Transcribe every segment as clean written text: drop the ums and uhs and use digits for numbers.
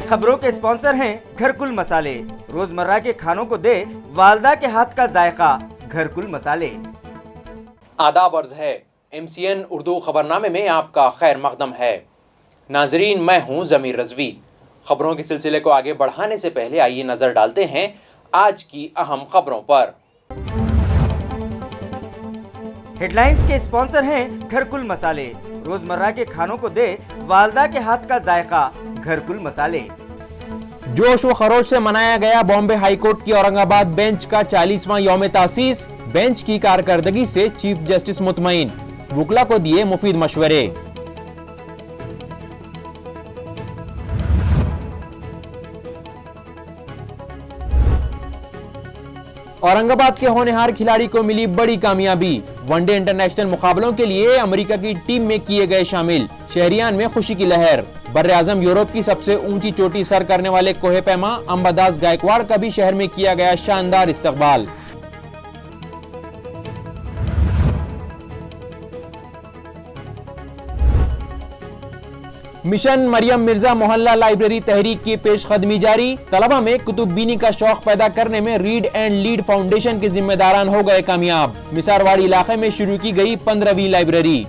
खबरों के स्पॉन्सर हैं घरकुल मसाले। रोजमर्रा के खानों को दे वालदा के हाथ का जायका, घरकुल मसाले। आदाब अर्ज है, MCN उर्दू खबरनामे में आपका खैर मकदम है। नाजरीन, मैं हूं जमीर रजवी। खबरों के सिलसिले को आगे बढ़ाने से पहले आइए नजर डालते हैं आज की अहम खबरों पर। हेडलाइंस के स्पॉन्सर हैं घरकुल मसाले। रोजमर्रा के खानों को दे वालदा के हाथ का जायका, घरकुल मसाले। जोश व खरोश से मनाया गया बॉम्बे हाईकोर्ट की औरंगाबाद बेंच का 40वां यौम तासीस। बेंच की कारकर्दगी से चीफ जस्टिस मुतमईन, वुकला को दिए मुफीद मशवरे। औरंगाबाद के होनहार खिलाड़ी को मिली बड़ी कामयाबी। वनडे इंटरनेशनल मुकाबलों के लिए अमेरिका की टीम में किए गए शामिल। शहरियान में खुशी की लहर। बर्रे आजम यूरोप की सबसे ऊंची चोटी सर करने वाले कोहे पैमा अंबादास गायकवाड़ का भी शहर में किया गया शानदार इस्तकबाल। मिशन मरियम मिर्जा मोहल्ला लाइब्रेरी तहरीक की पेशकदमी जारी। तलबा में कुतुबबीनी का शौक पैदा करने में रीड एंड लीड फाउंडेशन के जिम्मेदारान हो गए कामयाब। मिसारवाड़ी इलाके में शुरू की गई 15वीं लाइब्रेरी।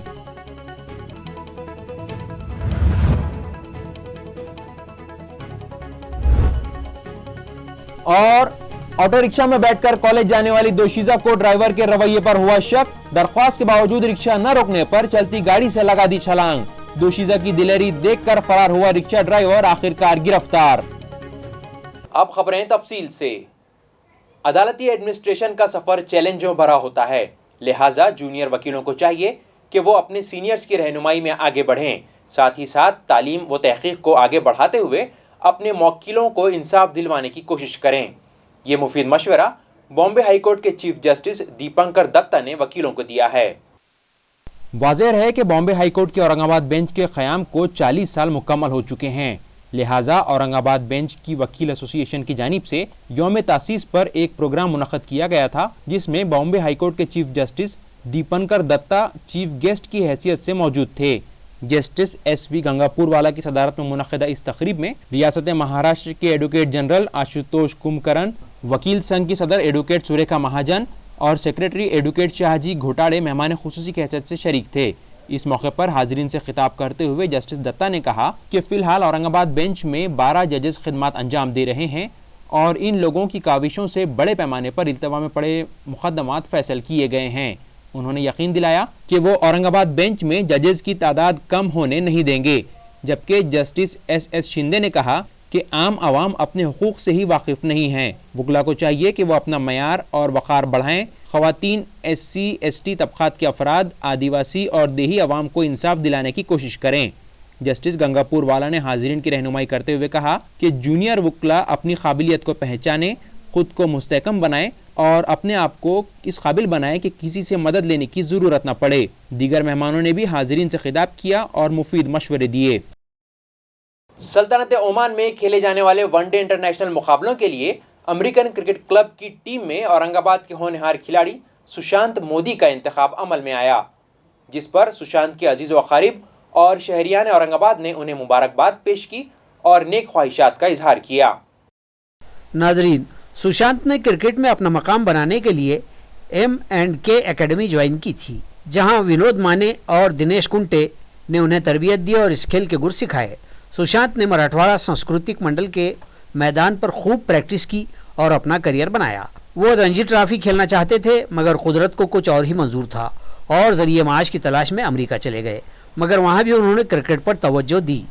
और ऑटो रिक्शा में बैठकर कॉलेज जाने वाली दोशीजा को ड्राइवर के रवैये पर हुआ शक। दरख्वास्त के बावजूद रिक्शा न रोकने पर चलती गाड़ी से लगा दी छलांग। दोशीजा की दिलेरी देखकर फरार हुआ रिक्शा ड्राइवर आखिरकार गिरफ्तार। अब खबरें तफसील से। अदालती एडमिनिस्ट्रेशन का सफर चैलेंजों भरा होता है, लिहाजा जूनियर वकीलों को चाहिए कि वो अपने सीनियर्स की रहनुमाई में आगे बढ़ें। साथ ही साथ तालीम व तहकीक को आगे बढ़ाते हुए अपने मौक्किलों को इंसाफ दिलवाने की कोशिश करें। ये मुफीद मशवरा बॉम्बे हाईकोर्ट के चीफ जस्टिस दीपंकर दत्ता ने वकीलों को दिया है। वाज़ेह है कि बॉम्बे हाईकोर्ट के औरंगाबाद बेंच के क़याम को 40 साल मुकम्मल हो चुके हैं। लिहाजा औरंगाबाद बेंच की वकील एसोसिएशन की जानिब से यौम तासीस पर एक प्रोग्राम मुनक़्क़द किया गया था, जिसमें बॉम्बे हाईकोर्ट के chief justice Dipankar Datta chief guest की हैसियत से मौजूद थे। जस्टिस SV गंगापुरवाला की सदारत में मुनक़्क़दा इस तकरीब में रियासत महाराष्ट्र के एडवोकेट जनरल आशुतोष कुमकरन, वकील संघ की सदर एडवोकेट सुरेखा महाजन और सेक्रेटरी एडवोकेट शाहजी घोटाड़े मेहमान खुसूसी की हैसियत से शरीक थे। इस मौके पर हाजिरीन से खिताब करते हुए जस्टिस दत्ता ने कहा कि फिलहाल औरंगाबाद बेंच में 12 जजेस खिदमत अंजाम दे रहे हैं और इन लोगों की काविशों से बड़े पैमाने पर इल्तवा में पड़े मुकदमात फैसल किए गए हैं। उन्होंने यकीन दिलाया कि वो औरंगाबाद बेंच में जजेस की तादाद कम होने नहीं देंगे। जबकि जस्टिस SS शिंदे ने कहा कि आम आवाम अपने हुकूक से ही वाकिफ नहीं हैं। वुकला को चाहिए कि वो अपना मयार और वक़ार बढ़ाएं। ख़वातीन, SC ST तबक़ात के अफराद, आदिवासी और देही अवाम को इंसाफ दिलाने की कोशिश करें। जस्टिस गंगापुरवाला ने हाजिरीन की रहनुमाई करते हुए कहा कि जूनियर वुकला अपनी काबिलियत को पहचाने, खुद को मुस्तहकम बनाए और अपने आप को इस काबिल बनाए कि किसी से मदद लेने की ज़रूरत न पड़े। दीगर मेहमानों ने भी हाजिरीन से खिताब किया और मुफीद मशवरे दिए। सल्तनत ओमान में खेले जाने वाले वनडे इंटरनेशनल मुकाबलों के लिए अमेरिकन क्रिकेट क्लब की टीम में औरंगाबाद के होनहार खिलाड़ी सुशांत मोदी का इंतखाब अमल में आया, जिस पर सुशांत के अजीज़ व क़रीब और शहरियान औरंगाबाद ने उन्हें मुबारकबाद पेश की और नेक ख्वाहिशात का इजहार किया। नाजरीन, सुशांत ने क्रिकेट में अपना मकाम बनाने के लिए M&K एकेडमी ज्वाइन की थी, जहां विनोद माने और दिनेश कुंटे ने उन्हें तरबियत दी और इस खेल के गुर सिखाए। सुशांत ने मराठवाड़ा सांस्कृतिक मंडल के मैदान पर खूब प्रैक्टिस की और अपना करियर बनाया। वो रणजी ट्रॉफी खेलना चाहते थे, मगर कुदरत को कुछ और ही मंजूर था और जरिए माश की तलाश में अमेरिका चले गए, मगर वहाँ भी उन्होंने क्रिकेट पर तवज्जो दी।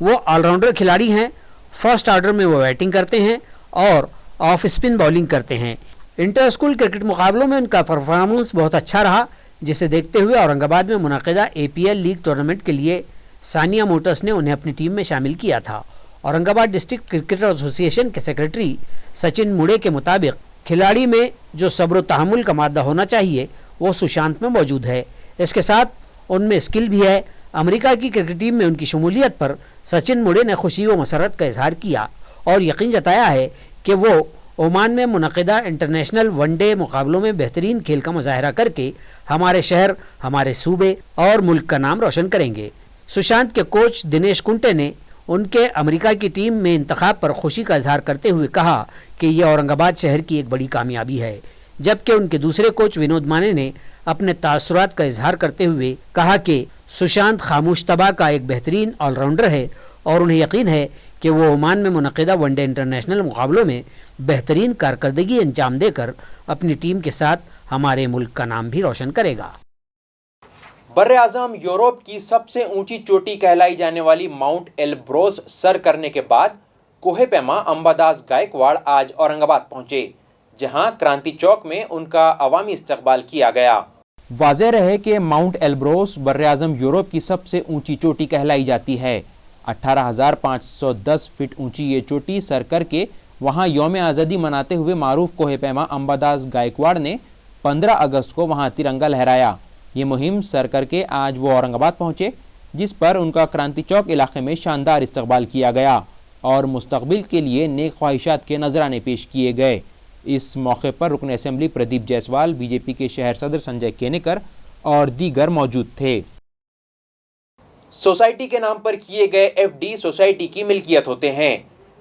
वो ऑलराउंडर खिलाड़ी हैं। फर्स्ट ऑर्डर में वो बैटिंग करते हैं और ऑफ स्पिन बॉलिंग करते हैं। इंटर स्कूल क्रिकेट मुकाबलों में उनका परफॉर्मेंस बहुत अच्छा रहा, जिसे देखते हुए औरंगाबाद में मुनक़्क़दा APL लीग टूर्नामेंट के लिए सानिया मोटर्स ने उन्हें अपनी टीम में शामिल किया था। औरंगाबाद डिस्ट्रिक्ट क्रिकेटर एसोसिएशन के सेक्रेटरी सचिन मुड़े के मुताबिक खिलाड़ी में जो सब्र तहम्मुल का मादा होना चाहिए वो सुशांत में मौजूद है। इसके साथ उनमें स्किल भी है। अमेरिका की क्रिकेट टीम में उनकी शमूलियत पर सचिन मुड़े ने खुशी व मसरत का इजहार किया और यकीन जताया है कि वो ओमान में मुनक़्क़दा इंटरनेशनल वनडे मुकाबलों में बेहतरीन खेल का मुजाहरा करके हमारे शहर, हमारे सूबे और मुल्क का नाम रोशन करेंगे। सुशांत के कोच दिनेश कुंटे ने उनके अमेरिका की टीम में इंतखाब पर खुशी का इजहार करते हुए कहा कि यह औरंगाबाद शहर की एक बड़ी कामयाबी है, जबकि उनके दूसरे कोच विनोद माने ने अपने तासुरात का इजहार करते हुए कहा कि सुशांत खामोश तबाह का एक बेहतरीन ऑलराउंडर है और उन्हें यकीन है कि वो ओमान में मुनक़िदा वनडे इंटरनेशनल मुकाबलों में बेहतरीन कारकर्दगी अंजाम देकर अपनी टीम के साथ हमारे मुल्क का नाम भी रोशन करेगा। बर्रे आज़म यूरोप की सबसे ऊंची चोटी कहलाई जाने वाली माउंट एल्ब्रोस सर करने के बाद कोहे पैमा अंबादास गायकवाड़ आज औरंगाबाद पहुंचे, जहां क्रांति चौक में उनका अवामी इस्तकबाल किया गया। वाज़ेह रहे कि माउंट एल्ब्रोस बर्रे आज़म यूरोप की सबसे ऊंची चोटी कहलाई जाती है। 18,510 फीट ऊंची ये चोटी सर करके वहां यौम आज़ादी मनाते हुए मारूफ कोहे पैमा अंबादास गायकवाड़ ने 15 अगस्त को वहां तिरंगा लहराया। ये मुहिम सर करके आज वो औरंगाबाद पहुंचे, जिस पर उनका क्रांति चौक इलाके में शानदार इस्तकबाल किया गया और मुस्तकबिल के लिए नेक ख्वाहिशात के नजराने पेश किए गए। इस मौके पर रुकन असेंबली प्रदीप जायसवाल, बीजेपी के शहर सदर संजय केनेकर और दीगर मौजूद थे। सोसाइटी के नाम पर किए गए एफडी सोसाइटी की मिल्कियत होते हैं।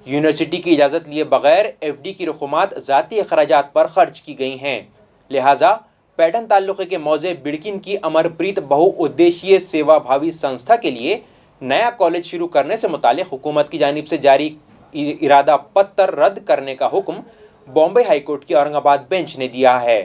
यूनिवर्सिटी की इजाज़त लिए बगैर एफडी की रकूमात ज़ाती अखराजात पर खर्च की गई हैं। लिहाजा पैठन ताल्लुक़े के मौजे बिड़किन की अमरप्रीत बहुउद्देशीय सेवा भावी संस्था के लिए नया कॉलेज शुरू करने से मुतालिक हुकूमत की जानिब से जारी इरादा पत्र रद्द करने का हुक्म बॉम्बे हाईकोर्ट की औरंगाबाद बेंच ने दिया है।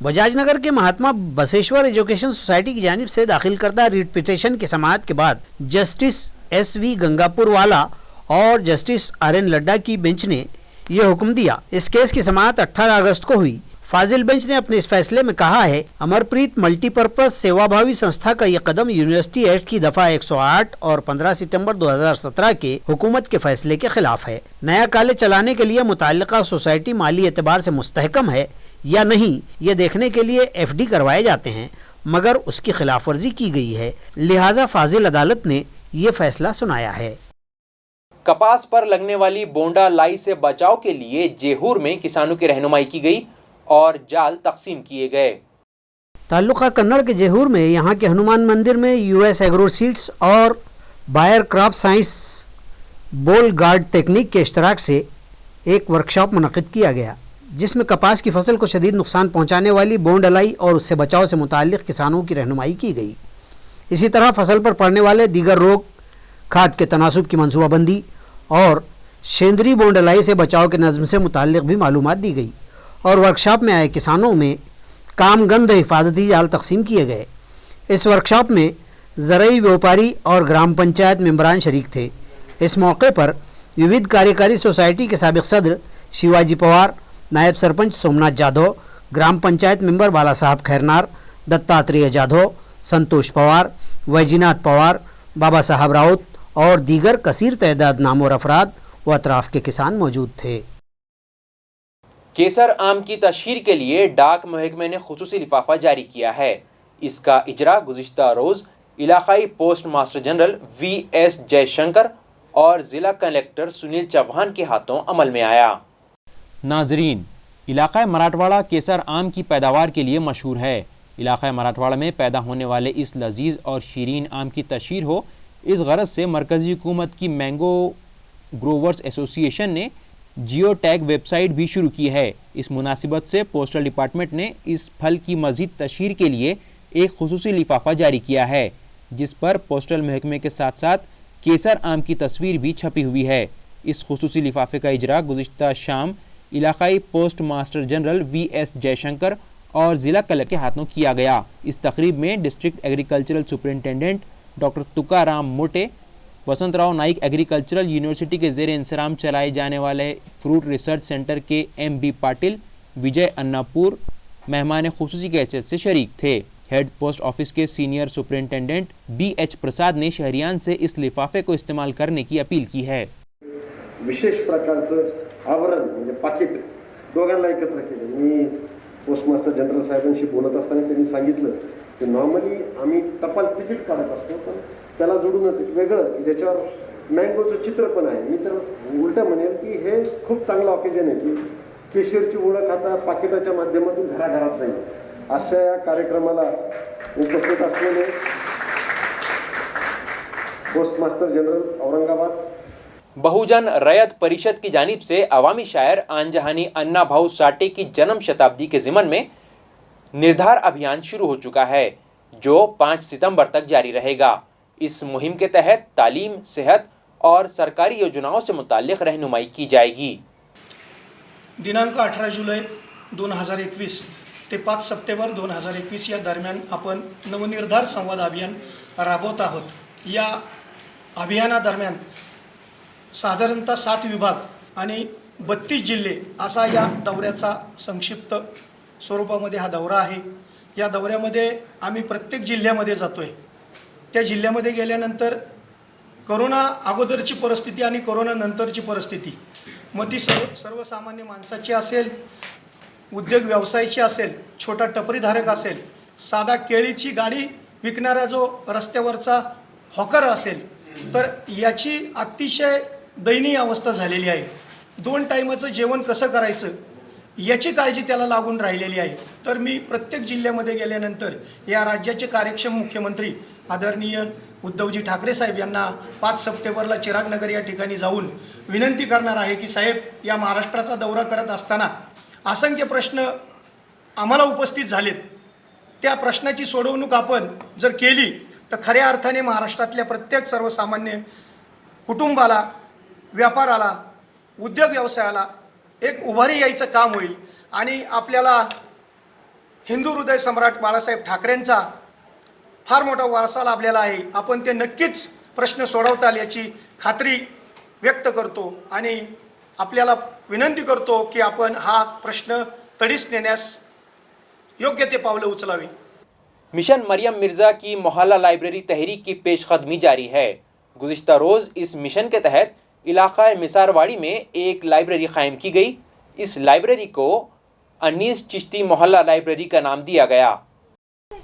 बजाजनगर के महात्मा बसेश्वर एजुकेशन सोसाइटी की जानिब से दाखिल करदा रीट पिटीशन की समाअत के बाद जस्टिस SV गंगापुर वाला और जस्टिस RN लड्डा की बेंच ने यह हुक्म दिया। इस केस की समाअत 18 अगस्त को हुई। फाजिल बेंच ने अपने इस फैसले में कहा है, अमरप्रीत मल्टीपर्पज सेवाभावी संस्था का यह कदम यूनिवर्सिटी एक्ट की दफा 108 और 15 सितंबर 2017 के हुकूमत के फैसले के खिलाफ है। नया कॉलेज चलाने के लिए मुताल्लिका सोसाइटी माली एतबार से मुस्तहकम है या नहीं, ये देखने के लिए FD करवाए जाते हैं, मगर उसकी खिलाफ वर्जी की गई है। लिहाजा फाजिल अदालत ने ये फैसला सुनाया है। कपास पर लगने वाली बोंडा लाई से बचाव के लिए जेहूर में किसानों की रहनुमाई की गई और जाल तकसीम किए गए। ताल्लुका कन्नड़ के जेहूर में यहाँ के हनुमान मंदिर में US एग्रो सीड्स और बायर क्रॉप साइंस बोल गार्ड टेक्निक के इश्तराक से एक वर्कशॉप मुनक़िद किया गया, जिसमें कपास की फसल को शदीद नुकसान पहुँचाने वाली बोंड अलाई और उससे बचाव से मुताल्लिक़ किसानों की रहनुमाई की गई। इसी तरह फसल पर पड़ने वाले दीगर रोग, खाद के तनासुब की मनसूबाबंदी और शेंदरी बोंड अलाई से बचाव के नज़्म से मुताल्लिक़ भी मालूमात दी गई और वर्कशॉप में आए किसानों में कामगंद हिफाजती जाल तकसीम किए गए। इस वर्कशॉप में ज़रई व्यापारी और ग्राम पंचायत मेंबरान शरीक थे। इस मौके पर विविध कार्यकारी सोसाइटी के साबिक़ सदर शिवाजी पवार, नायब सरपंच सोमनाथ जाधव, ग्राम पंचायत मेंबर बाला साहब खैरनार, दत्तात्रेय जाधव, संतोष पवार, वैजीनाथ पवार, बाबा साहब राउत और दीगर कसीर तैदाद नामोर अफराद व अतराफ़ के किसान मौजूद थे। केसर आम की तशहीर के लिए डाक महकमे ने खुसूसी लिफाफा जारी किया है। इसका इजरा गुज़िश्ता रोज़ इलाकाई post master general VS Jaishankar और ज़िला कलेक्टर सुनील चौहान के हाथों अमल में आया। नाजरीन, इलाक़ा मराठवाड़ा केसर आम की पैदावार के लिए मशहूर है। इलाक़ा मराठवाड़ा में पैदा होने वाले इस लजीज और शीरीन आम की तशहीर हो, इस गरज से मरकज़ी हुकूमत की मैंगो ग्रोवर्स एसोसिएशन ने जियो टैग वेबसाइट भी शुरू की है। इस मुनासिबत से पोस्टल डिपार्टमेंट ने इस फल की मज़ीद तशहीर के लिए एक खुसूसी लिफाफा जारी किया है, जिस पर पोस्टल महकमे के साथ साथ केसर आम की तस्वीर भी छपी हुई है। इस खुसूसी लिफाफे का इजरा गुज़िश्ता शाम इलाकाई post master general VS Jaishankar और ज़िला कलेक्टर के हाथों किया गया। इस तकरीब में district agricultural superintendent doctor Tukaram मोटे, वसंतराव नाइक एग्रीकल्चरल यूनिवर्सिटी के ज़ेर इंसराम चलाए जाने वाले फ्रूट रिसर्च सेंटर के MB पाटिल, विजय अन्नापुर मेहमान खुसूसी के हैसियत से शरीक थे। हेड पोस्ट ऑफिस के सीनियर सुपरिटेंडेंट BH प्रसाद ने शहरियान से इस लिफाफे को इस्तेमाल करने की अपील की है। विशेष प्रकारचं आवरण म्हणजे पाकिट दोघांना एकत्र केलं। मी पोस्टमास्टर जनरल साहेबांशी बोलत असताना त्यांनी सांगितलं की नॉर्मली आम्ही टपाल तिकीट काढत असतो, पण त्याला जोडूनच एक वेगळं ज्याच्यावर मँगोचं चित्र पण आहे। मी तर उलटं म्हणेल की हे खूप चांगलं ऑकेजन आहे की केशरची ओळख आता पाकिटाच्या माध्यमातून घराघरात जाईल। अशा या कार्यक्रमाला उपस्थित असलेले पोस्टमास्टर जनरल औरंगाबाद। बहुजन रयत परिषद की जानिब से अवामी शायर आनजहानी अन्ना भाऊ साठे की जन्म शताब्दी के ज़िमन में निर्धार अभियान शुरू हो चुका है, जो 5 सितंबर तक जारी रहेगा। इस मुहिम के तहत तालीम, सेहत और सरकारी योजनाओं से मुताल्लिक रहनुमाई की जाएगी। दिनांक 18 जुलै 2021 ते 5 सप्टेंबर 2021 या दरम्यान आपण नवनिर्धार संवाद अभियान राबवत आहोत। या अभियानादरम्यान साधारणतः 7 विभाग आणि 32 जिल्हे असा या दौऱ्याचा संक्षिप्त स्वरूपामध्ये हा दौरा आहे। या दौऱ्यामध्ये आम्ही प्रत्येक जिल्ह्यामध्ये जातोय। त्या जिल्ह्यामध्ये गेल्यानंतर कोरोना अगोदरची परिस्थिती आणि कोरोना नंतरची परिस्थिती, मग ती सर्वसामान्य माणसाची असेल, उद्योग व्यवसायाची असेल, छोटा टपरीधारक असेल, साधा केळीची गाडी विकणारा जो रस्त्यावरचा हॉकर असेल, तर याची अतिशय दयनीय अवस्था झालेली आहे। 2 टाईमाचं जेवण कसं करायचं याची काळजी त्याला लागून राहिलेली आहे। तर मी प्रत्येक जिल्ह्यामध्ये गेल्यानंतर या राज्याचे कार्यक्षम मुख्यमंत्री आदरणीय उद्धवजी ठाकरे साहेब यांना 5 सप्टेंबरला चिरागनगर या ठिकाणी जाऊन विनंती करणार आहे की साहेब, या महाराष्ट्राचा दौरा करत असताना असंख्य प्रश्न आम्हाला उपस्थित झालेत। त्या प्रश्नाची सोडवणूक आपण जर केली तर खऱ्या अर्थाने महाराष्ट्रातल्या प्रत्येक सर्वसामान्य कुटुंबाला, व्यापाराला, उद्योग व्यवसायाला एक उभारी यायचं काम होईल आणि आपल्याला हिंदू हृदय सम्राट बाळासाहेब ठाकरेंचा फार मोठा वारसा लाभलेला आहे। आपण ते नक्कीच प्रश्न सोडवताल याची खात्री व्यक्त करतो आणि आपल्याला विनंती करतो की आपण हा प्रश्न तडीस नेण्यास योग्य ते पावलं उचलावी। मिशन मरियम मिर्ज़ा की मोहल्ला लाइब्रेरी तहरीक की पेशकदमी जारी है। गुज़िश्ता रोज़ इस मिशन के तहत इलाक़ा मिसारवाड़ी में एक लाइब्रेरी कायम की गई। इस लाइब्रेरी को अनीस चिश्ती मोहल्ला लाइब्रेरी का नाम दिया गया।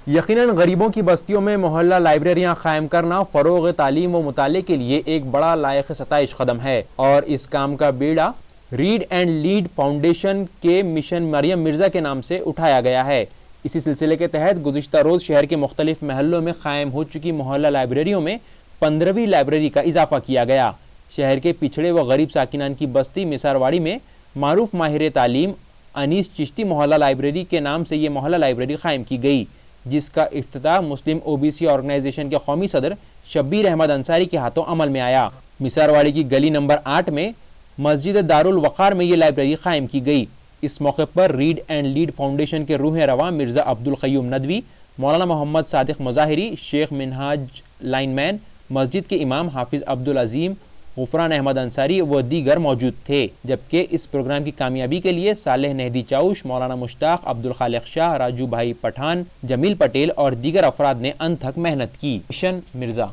यकीनन गरीबों की बस्तियों में मोहल्ला लाइब्रेरियां कायम करना फ़रोग़ तालीम व मुताले के लिए एक बड़ा लायक सताइश कदम है और इस काम का बीड़ा रीड एंड लीड फाउंडेशन के मिशन मरियम मिर्ज़ा के नाम से उठाया गया है। इसी सिलसिले के तहत गुज़िश्ता रोज़ शहर के मुख्तलिफ महलों में कायम हो चुकी मोहल्ला लाइब्रेरियों में 15वीं लाइब्रेरी का इजाफा किया गया। शहर के पिछड़े व गरीब साकिनान की बस्ती मिसारवाड़ी में मारूफ माहिर तालीम अनीस चिश्ती मोहल्ला लाइब्रेरी के नाम से ये मोहल्ला लाइब्रेरी कायम की गई, जिसका इफ्तिताह मुस्लिम ओबीसी ऑर्गेनाइजेशन के कौमी सदर शब्बीर अहमद अंसारी के हाथों अमल में आया। मिसारवाड़ी की गली नंबर 8 में मस्जिद दारुल वक़ार में ये लाइब्रेरी कायम की गई। इस मौके पर रीड एंड लीड फाउंडेशन के रूह रवा मिर्ज़ा अब्दुल क़य्यूम नदवी, मौलाना मोहम्मद सादिक मुज़ाहिरी, शेख मिनहाज लाइनमैन, मस्जिद के इमाम हाफिज़ अब्दुल अज़ीम, गुफरान अहमद अंसारी व दीगर मौजूद थे। जबकि इस प्रोग्राम की कामयाबी के लिए सालेह नहदी चाउश, मौलाना मुश्ताक, अब्दुल खालिक शाह, राजू भाई पठान, जमील पटेल और दीगर अफराद ने अनथक मेहनत की। Mission Mirza.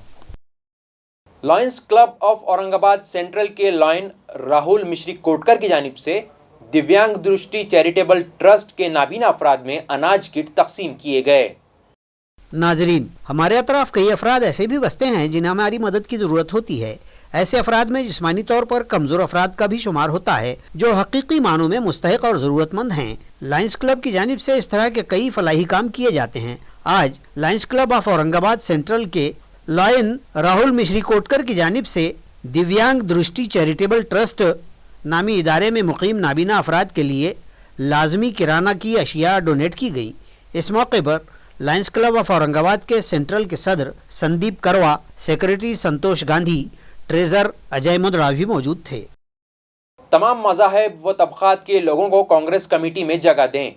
Lions club of Aurangabad central के लॉयन राहुल मिश्री कोटकर की जानिब से दिव्यांग दृष्टि चैरिटेबल ट्रस्ट के नाबीना अफराद में अनाज किट तकसीम किए गए। नाजरीन, हमारे अतराफ कई अफराद ऐसे भी बसते हैं जिन्हें हमारी मदद की ज़रूरत होती है। ऐसे अफराद में जिस्मानी तौर पर कमज़ोर अफराद का भी शुमार होता है जो हकीकी मानों में मुस्तहिक और ज़रूरतमंद हैं। लायंस क्लब की जानिब से इस तरह के कई फलाही काम किए जाते हैं। आज Lions club of Aurangabad central के लॉयन राहुल मिश्री कोटकर की जानिब से दिव्यांग दृष्टि चैरिटेबल ट्रस्ट नामी इदारे में मुकीम नाबीना अफराद के लिए लाजमी किराना की अशिया डोनेट की गई। इस मौके पर लायंस क्लब ऑफ औरंगाबाद के सेंट्रल के सदर संदीप करवा, सेक्रेटरी संतोष गांधी, ट्रेजर अजय मुद्रा भी मौजूद थे। तमाम मज़ाहिब व तबक़ात के लोगों को कांग्रेस कमेटी में जगह दें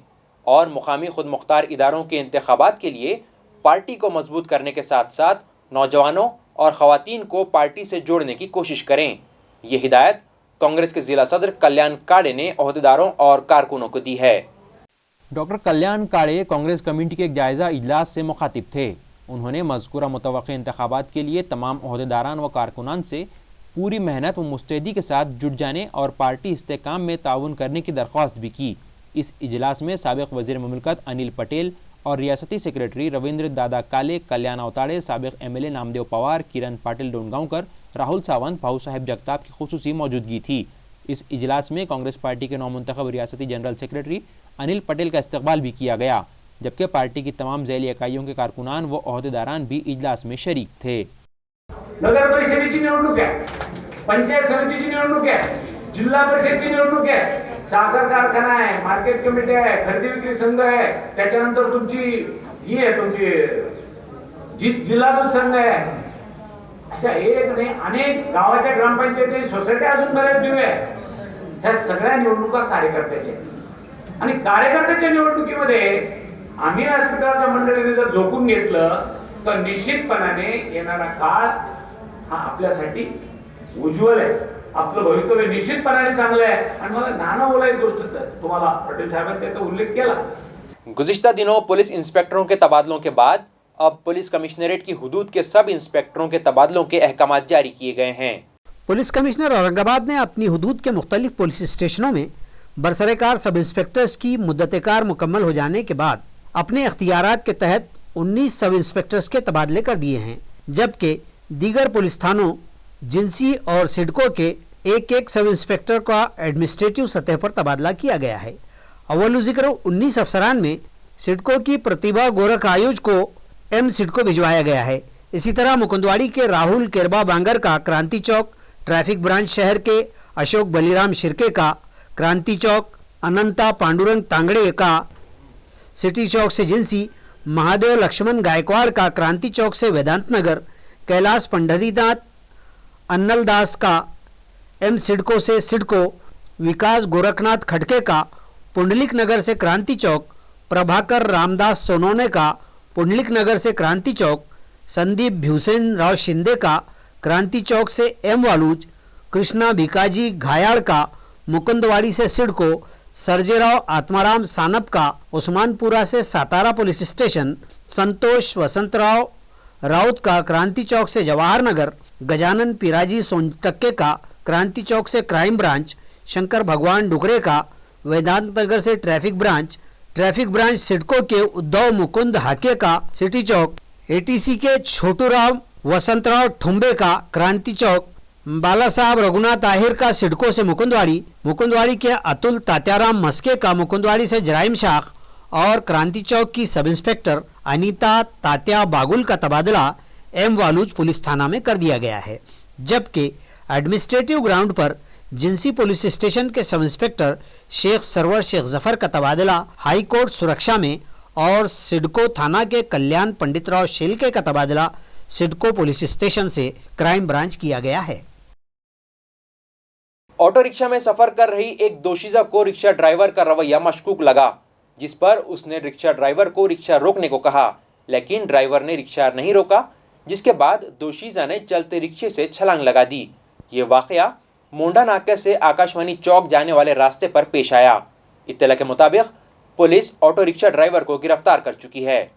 और मुकामी खुद मुख्तार इदारों के इंतखाबात के लिए पार्टी को मजबूत करने के साथ साथ नौजवानों और ख़वातीन को पार्टी से जोड़ने की कोशिश करें। ये हिदायत कांग्रेस के ज़िला सदर कल्याण काड़े ने अहदेदारों और कारकुनों को दी है। डॉक्टर कल्याण काड़े कांग्रेस कमेटी के एक जायज़ा इजलास से मुखातिब थे। उन्होंने मज़कूरा मुतवक्किअ इंतखाबात के लिए तमाम अहदेदारान व कारकुनान से पूरी मेहनत व मुस्तैदी के साथ जुट जाने और पार्टी इस्तेकाम में ताउन करने की दरख्वास्त भी की। इस इजलास में साबिक़ वज़ीर मुमलिकत अनिल पटेल और रियासती सेक्रेटरी रविंद्र दादा काले, कल्याण अवताड़े, साबिक़ MLA नामदेव पवार, किरण पाटिल डोनगांवकर, राहुल सावंत, भाऊ साहेब जगताप की खुसूसी मौजूदगी थी। इस इजलास में कांग्रेस पार्टी के नौमुंतखब रियासती जनरल सेक्रेटरी अनिल पटेल का इस्तकबाल भी किया गया, जबकि पार्टी की तमाम ज़ैली इकाइयों के कारकुनान व अहदेदारान भी इजलास में शरीक थे। नगर परिषदेची निवडणूक आहे, पंचायत समितीची निवडणूक आहे, जिल्हा परिषदची निवडणूक आहे, साखर कारखाना आहे, मार्केट कमिटी आहे, खरेदी विक्री संघ आहे, त्याच्यानंतर तुमची ही आहे तुमची जिल्हा दूध संघ आहे. अशा एक नाही अनेक गावाच्या ग्रामपंचायती सोसायट्या अजून बऱ्याच दिवे आहे. ह्या सगळ्या निवडणुका कार्यकर्त्याच्या आणि कार्यकर्त्याच्या निवडणुकीमध्ये आम्ही व्यासपीठाच्या मंडळीने जर झोकून घेतलं तर निश्चितपणाने येणारा काळ हा आपल्यासाठी उज्ज्वल आहे. आपलं भवितव्य निश्चितपणाने चांगलं आहे. आणि मला नाना बोला एक गोष्ट तुम्हाला पटेल साहेबांनी त्याचा उल्लेख केला. गुज़िश्ता दिनों पुलिस इंस्पेक्टरों के तबादलों के बाद अब पुलिस कमिश्नरेट की हुदूद के सब इंस्पेक्टरों के तबादलों के अहकामात जारी किए गए हैं. पुलिस कमिश्नर औरंगाबाद ने अपनी हुदूद के मुख्तलिफ पुलिस स्टेशनों में बरसरेकार सब इंस्पेक्टर्स की मुद्दत-ए-कार मुकम्मल हो जाने के बाद अपने इख्तियारात के तहत 19 सब इंस्पेक्टर्स के तबादले कर दिए हैं, जबकि दीगर पुलिस थानों जिंसी और सिडको के एक सब इंस्पेक्टर का एडमिनिस्ट्रेटिव सतह पर तबादला किया गया है. अव्वल जिक्र 19 अफसरान में सिडको की प्रतिभा गोरख आयुज को एम सिडको भिजवाया गया है. इसी तरह मुकुंदवाड़ी के राहुल केरबा बांगर का क्रांति चौक, ट्रैफिक ब्रांच शहर के अशोक बलीराम शिर्के का क्रांति चौक, अनंता पांडुरंग तांगड़े का सिटी चौक से जिंसी, महादेव लक्ष्मण गायकवाड़ का क्रांति चौक से वेदांत नगर, कैलाश पंढरीनाथ अन्नल दास का एम सिडको से सिडको, विकास गोरखनाथ खटके का पुंडलिक नगर से क्रांति चौक, प्रभाकर रामदास सोनोने का पुंडलिक नगर से क्रांति चौक, संदीप भ्यूसेन राव शिंदे का क्रांति चौक से एम वालूज, कृष्णा भिकाजी घायाड़ का मुकुंदवाड़ी से सिडको, सर्जेराव आत्माराम सानप का उस्मानपुरा से सातारा पुलिस स्टेशन, संतोष वसंतराव राउत का क्रांति चौक से जवाहर नगर, गजानन पिराजी सोनटक्के का क्रांति चौक से क्राइम ब्रांच, शंकर भगवान डुकरे का वेदांत नगर से ट्रैफिक ब्रांच सिडको के उद्धव मुकुंद हाके का सिटी चौक, एटीसी के छोटूराम वसंतराव ठुम्बे का क्रांति चौक, बाला साहब रघुनाथ आहिर का सिडको से मुकुंदवाड़ी के अतुल तात्याराम मस्के का मुकुंदवाड़ी से जराइम शाख और क्रांति चौक की सब इंस्पेक्टर अनीता तात्या बागुल का तबादला एम वालूज पुलिस थाना में कर दिया गया है, जबकि एडमिनिस्ट्रेटिव ग्राउंड पर जिंसी पुलिस स्टेशन के सब इंस्पेक्टर शेख सरवर शेख जफर का तबादला हाई कोर्ट सुरक्षा में और सिडको थाना के कल्याण पंडितराव शेलके का तबादला सिडको पुलिस स्टेशन से क्राइम ब्रांच किया गया है. ऑटो रिक्शा में सफर कर रही एक दोशीजा को रिक्शा ड्राइवर का रवैया मशकूक लगा, जिस पर उसने रिक्शा ड्राइवर को रिक्शा रोकने को कहा, लेकिन ड्राइवर ने रिक्शा नहीं रोका, जिसके बाद दोशीजा ने चलते रिक्शे से छलांग लगा दी. ये वाकया मोंडा नाके से आकाशवाणी चौक जाने वाले रास्ते पर पेश आया. इत्तला के मुताबिक पुलिस ऑटो रिक्शा ड्राइवर को गिरफ्तार कर चुकी है.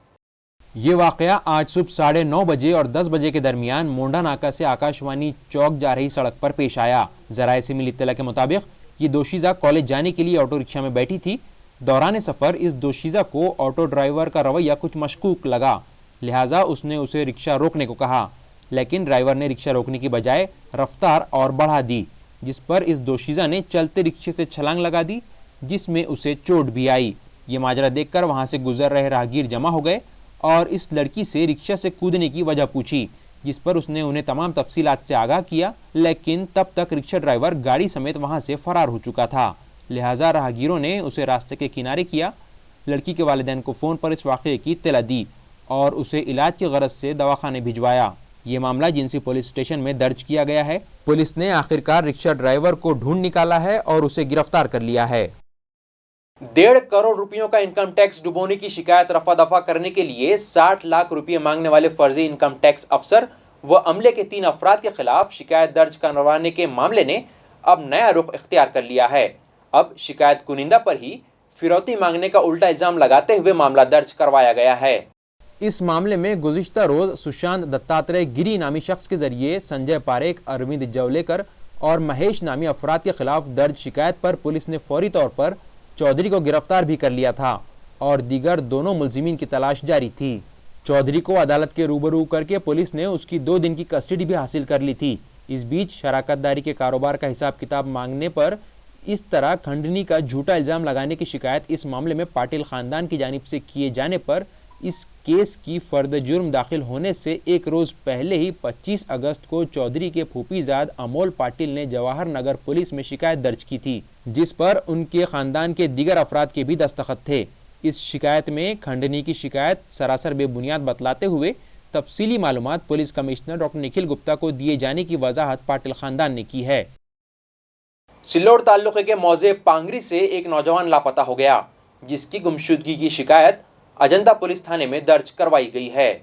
ये वाकया आज सुबह 9:30 बजे और 10 बजे के दरमियान मोंडा नाका से आकाशवाणी चौक जा रही सड़क पर पेश आया. जराये से मिली इत्तला के मुताबिक ये दोशीजा कॉलेज जाने के लिए ऑटो रिक्शा में बैठी थी. दौरान सफर इस दोशीजा को ऑटो ड्राइवर का रवैया कुछ मशकूक लगा, लिहाजा उसने उसे रिक्शा रोकने को कहा, लेकिन ड्राइवर ने रिक्शा रोकने की बजाय रफ्तार और बढ़ा दी, जिस पर इस दोशीजा ने चलते रिक्शे से छलांग लगा दी, जिसमें उसे चोट भी आई. ये माजरा देखकर वहां से गुजर रहे राहगीर जमा हो गए और इस लड़की से रिक्शा से कूदने की वजह पूछी, जिस पर उसने उन्हें तमाम तफसीलात से आगाह किया, लेकिन तब तक रिक्शा ड्राइवर गाड़ी समेत वहां से फरार हो चुका था. लिहाजा राहगीरों ने उसे रास्ते के किनारे किया. लड़की के वालिदैन को फ़ोन पर इस वाक़े की इत्तला दी और उसे इलाज की गरज से दवाखाने भिजवाया. ये मामला जिंसी पुलिस स्टेशन में दर्ज किया गया है. पुलिस ने आखिरकार रिक्शा ड्राइवर को ढूंढ निकाला है और उसे गिरफ्तार कर लिया है. 1.5 करोड़ रुपयों का इनकम टैक्स डुबोने की शिकायत रफा दफा करने के लिए 60 लाख रुपए मांगने वाले फर्जी इनकम टैक्स अफसर व अमले के 3 अफराद के खिलाफ शिकायत दर्ज करवाने के मामले ने अब नया रुख इख्तियार कर लिया है. अब शिकायत कुनिंदा पर ही फिरौती मांगने का उल्टा इल्जाम लगाते हुए मामला दर्ज करवाया गया है. इस मामले में गुज़िश्ता रोज सुशांत दत्तात्रेय गिरी नामी शख्स के जरिए संजय पारेख, अरविंद जवलेकर और महेश नामी अफराद के खिलाफ दर्ज शिकायत पर पुलिस ने फौरी तौर पर चौधरी को गिरफ्तार भी कर लिया था और दीगर दोनों मुलजिमीन की तलाश जारी थी. चौधरी को अदालत के रूबरू करके पुलिस ने उसकी 2 दिन की कस्टडी भी हासिल कर ली थी. इस बीच शराकतदारी के कारोबार का हिसाब किताब मांगने पर इस तरह खंडनी का झूठा इल्ज़ाम लगाने की शिकायत इस मामले में पाटिल ख़ानदान की जानिब से किए जाने पर इस केस की फर्द जुर्म दाखिल होने से एक रोज पहले ही 25 अगस्त को चौधरी के फूफीजाद अमोल पाटिल ने जवाहर नगर पुलिस में शिकायत दर्ज की थी, जिस पर उनके खानदान के दीगर अफराद के भी दस्तखत थे। इस शिकायत में खंडनी की शिकायत सरासर बेबुनियाद बतलाते हुए तफसीली मालूमात police commissioner doctor Nikhil Gupta को दिए जाने की वजाहत पाटिल खानदान ने की है। सिल्लोड ताल्लुके के मौजे पांगरी से एक नौजवान लापता हो गया, जिसकी गुमशुदगी की शिकायत अजंता पुलिस थाने में दर्ज करवाई गई है।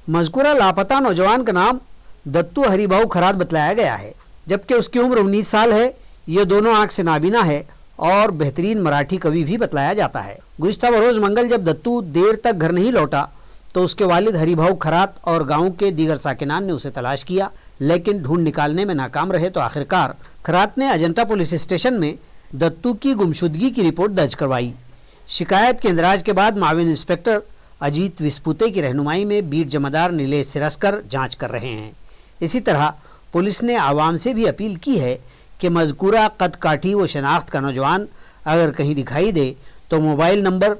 मज़कूरा लापता नौजवान का नाम दत्तू हरिभाऊ खरात बतलाया गया है, जबकि उसकी उम्र 19 साल है। ये दोनों आंख से नाबीना है और बेहतरीन मराठी कवि भी बतलाया जाता है। गुज़िश्ता बरोज़ मंगल जब दत्तू देर तक घर नहीं लौटा तो उसके वालिद हरिभाऊ खरात और गांव के दीगर साकिनान ने उसे तलाश किया, लेकिन ढूंढ निकालने में नाकाम रहे तो आखिरकार खरात ने अजंता पुलिस स्टेशन में दत्तू की गुमशुदगी की रिपोर्ट दर्ज करवाई। शिकायत के इंदराज के बाद माविन इंस्पेक्टर अजीत विस्पुते की रहनुमाई में बीट जमादार नीलेश सिरस्कर जांच कर रहे हैं। इसी तरह पुलिस ने आवाम से भी अपील की है कि मज़कूरा कद काठी व शनाख्त का नौजवान अगर कहीं दिखाई दे तो मोबाइल नंबर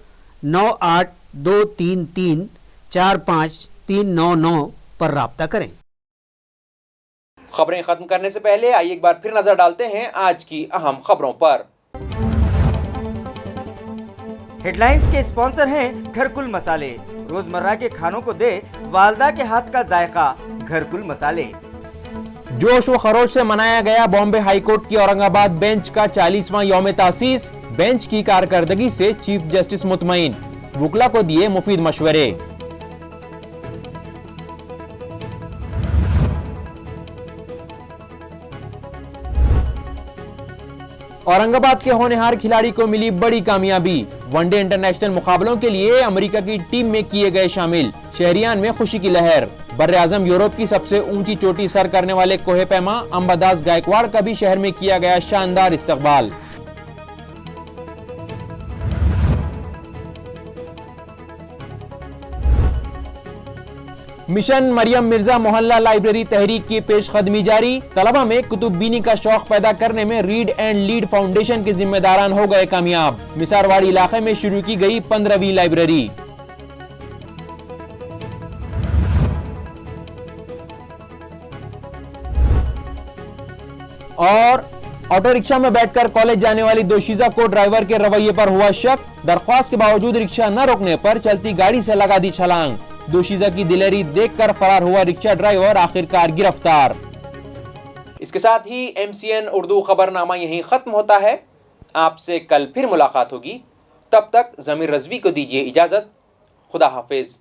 9823345399 पर राब्ता करें। खबरें खत्म करने से पहले आइए एक बार फिर नजर डालते हैं आज की अहम खबरों पर। हेडलाइंस के स्पॉन्सर हैं घरकुल मसाले। रोजमर्रा के खानों को दे वालदा के हाथ का जायका, घरकुल मसाले। जोश व खरोश से मनाया गया बॉम्बे हाईकोर्ट की औरंगाबाद बेंच का 40वां यौम तासीस। बेंच की कारकर्दगी से चीफ जस्टिस मुतमईन, वुकला को दिए मुफीद मशवरे। औरंगाबाद के होनहार खिलाड़ी को मिली बड़ी कामयाबी। वनडे इंटरनेशनल मुकाबलों के लिए अमेरिका की टीम में किए गए शामिल। शहरियान में खुशी की लहर। बर्रे आजम यूरोप की सबसे ऊंची चोटी सर करने वाले कोहे पैमा अंबादास गायकवाड़ का भी शहर में किया गया शानदार इस्तकबाल। मिशन मरियम मिर्जा मोहल्ला लाइब्रेरी तहरीक की पेशकदमी जारी। तलबा में कुतुबबीनी का शौक पैदा करने में रीड एंड लीड फाउंडेशन के जिम्मेदारान हो गए कामयाब। मिसारवाड़ी इलाके में शुरू की गई 15वीं लाइब्रेरी। और ऑटो रिक्शा में बैठकर कॉलेज जाने वाली दोशीजा को ड्राइवर के रवैये पर हुआ शक। दरख्वास्त के बावजूद रिक्शा न रोकने पर चलती गाड़ी से लगा दी छलांग। दोशीजा की दिलेरी देखकर फरार हुआ रिक्शा ड्राइवर आखिरकार गिरफ्तार। इसके साथ ही MCN उर्दू खबरनामा यहीं खत्म होता है। आपसे कल फिर मुलाकात होगी। तब तक जमीर रजवी को दीजिए इजाजत। खुदा हाफिज।